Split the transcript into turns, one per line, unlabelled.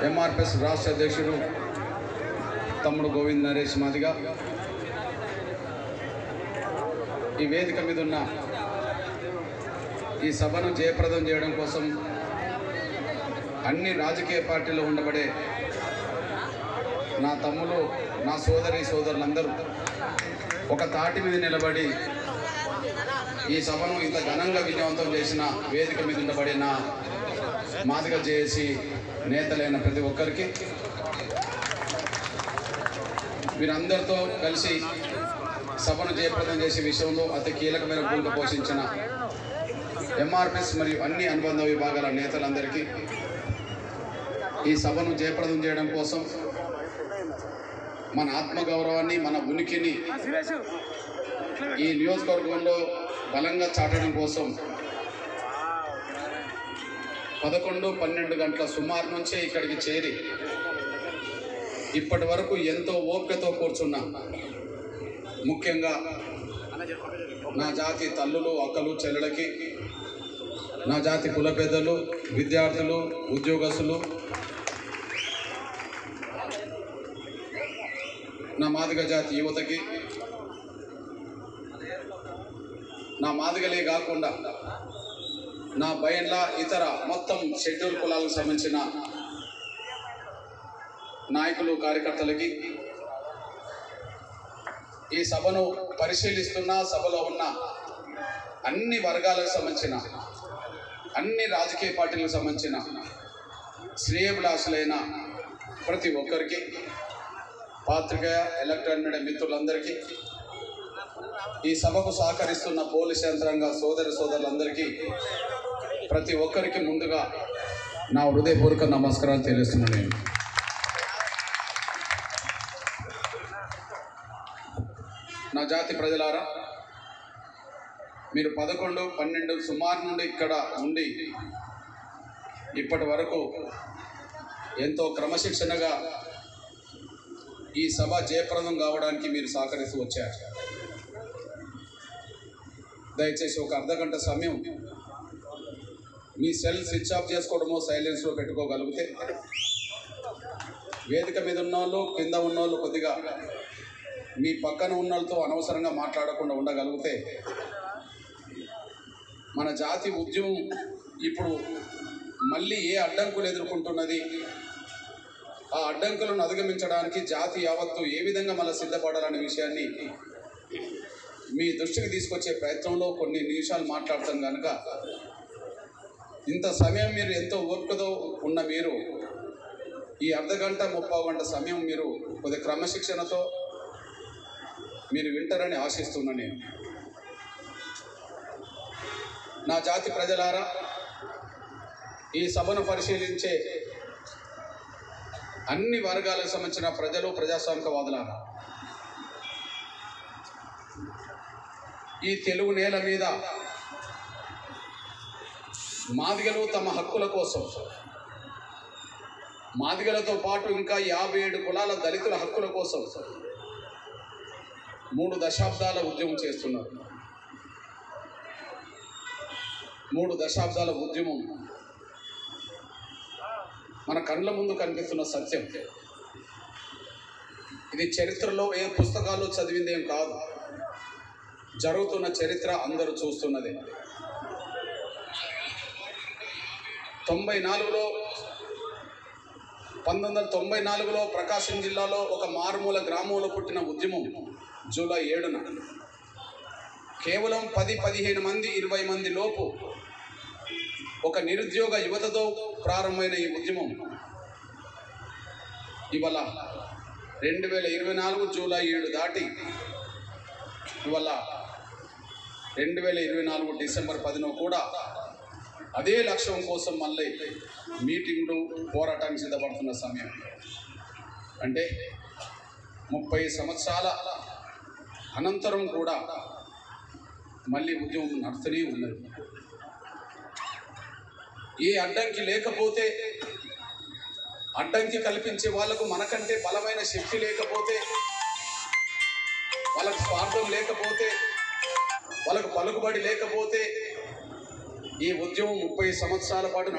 ఎంఆర్పిఎస్ రాష్ట్ర అధ్యక్షుడు తమ్ముడు గోవింద్ నరేష్ మాదిగా, ఈ వేదిక మీద ఉన్న ఈ సభను జయప్రదం చేయడం కోసం అన్ని రాజకీయ పార్టీలు ఉండబడే నా తమ్ములు, నా సోదరులందరూ ఒక తాటి మీద నిలబడి ఈ సభను ఇంత ఘనంగా విజయవంతం చేసిన వేదిక మీద ఉండబడిన మాదిగ జేఏసీ నేతలైన ప్రతి ఒక్కరికి, వీరందరితో కలిసి సభను జయప్రదం చేసే విషయంలో అతి కీలకమైన భూమిక పోషించిన ఎంఆర్పిఎస్ మరియు అన్ని అనుబంధ విభాగాల నేతలందరికీ, ఈ సభను జయప్రదం చేయడం కోసం మన ఆత్మగౌరవాన్ని, మన ఉనికిని ఈ నియోజకవర్గంలో బలంగా చాటడం కోసం 11-12 గంటల సుమారు నుంచే ఇక్కడికి చేరి ఇప్పటి వరకు ఎంతో ఓపికతో కూర్చున్నా, ముఖ్యంగా నా జాతి తల్లులు, అక్కలు, చెల్లెలకి, నా జాతి కుల పెద్దలు, విద్యార్థులు, ఉద్యోగస్తులు, నా మాదిగ జాతి యువతకి, నా మాదిగలే కాకుండా నా బయన్ల ఇతర మొత్తం షెడ్యూల్ కులాలకు సంబంధించిన నాయకులు, కార్యకర్తలకి, ఈ సభను పరిశీలిస్తున్న సభలో ఉన్న అన్ని వర్గాలకు సంబంధించిన, అన్ని రాజకీయ పార్టీలకు సంబంధించిన శ్రేయోభిలాషులైన ప్రతి ఒక్కరికి, పాత్రికేయ, ఎలక్ట్రానిక్ మీడియా మిత్రులందరికీ, ఈ సభకు సహకరిస్తున్న పోలీస్ యంత్రాంగ సోదరులందరికీ, ప్రతి ఒక్కరికి ముందుగా నా హృదయపూర్వక నమస్కారాలు తెలియజేస్తున్నాను. నేను నా జాతి ప్రజలారా, మీరు 11-12 సుమారు నుండి ఇక్కడ ఉండి ఇప్పటి వరకు ఎంతో క్రమశిక్షణగా ఈ సభ జయప్రదం కావడానికి మీరు సహకరిస్తూ వచ్చారు. దయచేసి ఒక అర్ధగంట సమయం మీ సెల్ స్విచ్ ఆఫ్ చేసుకోవడమో సైలెన్స్లో పెట్టుకోగలిగితే, వేదిక మీద ఉన్నోళ్ళు, కింద ఉన్నోళ్ళు కొద్దిగా మీ పక్కన ఉన్నోళ్ళతో అనవసరంగా మాట్లాడకుండా ఉండగలిగితే, మన జాతి ఉద్యమం ఇప్పుడు మళ్ళీ ఏ అడ్డంకులు ఎదుర్కొంటున్నది, ఆ అడ్డంకులను అధిగమించడానికి జాతి యావత్తు ఏ విధంగా మళ్ళీ సిద్ధపడాలనే విషయాన్ని మీ దృష్టికి తీసుకొచ్చే ప్రయత్నంలో కొన్ని నిమిషాలు మాట్లాడతాం కనుక, ఇంత సమయం మీరు ఎంతో ఓపికతో ఉన్న మీరు ఈ అర్ధగంట 30 గంట సమయం మీరు కొద్ది క్రమశిక్షణతో మీరు వింటారని ఆశిస్తున్నాను. నేను నా జాతి ప్రజలారా, ఈ సభను పరిశీలించే అన్ని వర్గాలకు సంబంధించిన ప్రజలు, ప్రజాస్వామికవాదులారా, ఈ తెలుగు నేల మీద మాదిగలు తమ హక్కుల కోసం, మాదిగలతో పాటు ఇంకా 57 కులాల దళితుల హక్కుల కోసం 3 దశాబ్దాల ఉద్యమం చేస్తున్నారు. 3 దశాబ్దాల ఉద్యమం మన కళ్ళ ముందు కనిపిస్తున్న సత్యం. ఇది చరిత్రలో ఏ పుస్తకాల్లో చదివిందేం కాదు, జరుగుతున్న చరిత్ర అందరూ చూస్తున్నదే. 1994లో ప్రకాశం జిల్లాలో ఒక మారుమూల గ్రామంలో పుట్టిన ఉద్యమం జూలై 7న కేవలం 10-15 మంది, 20 మంది లోపు ఒక నిరుద్యోగ యువతతో ప్రారంభమైన ఈ ఉద్యమం ఇవాళ 2024 జూలై 7 దాటి ఇవాళ 2024 డిసెంబర్ 10న కూడా అదే లక్ష్యం కోసం మళ్ళీ మీటింగ్లు, పోరాటానికి సిద్ధపడుతున్న సమయం. అంటే 30 సంవత్సరాల అనంతరం కూడా మళ్ళీ ఉద్యమం నడుస్తూనే ఉన్నది. ఏ అడ్డంకి లేకపోతే, అడ్డంకి కల్పించే వాళ్లకు మనకంటే బలమైన శక్తి లేకపోతే, వాళ్ళకు స్వార్థం లేకపోతే, వాళ్ళకు పలుకుబడి లేకపోతే, ఈ ఉద్యమం 30 సంవత్సరాల పాటు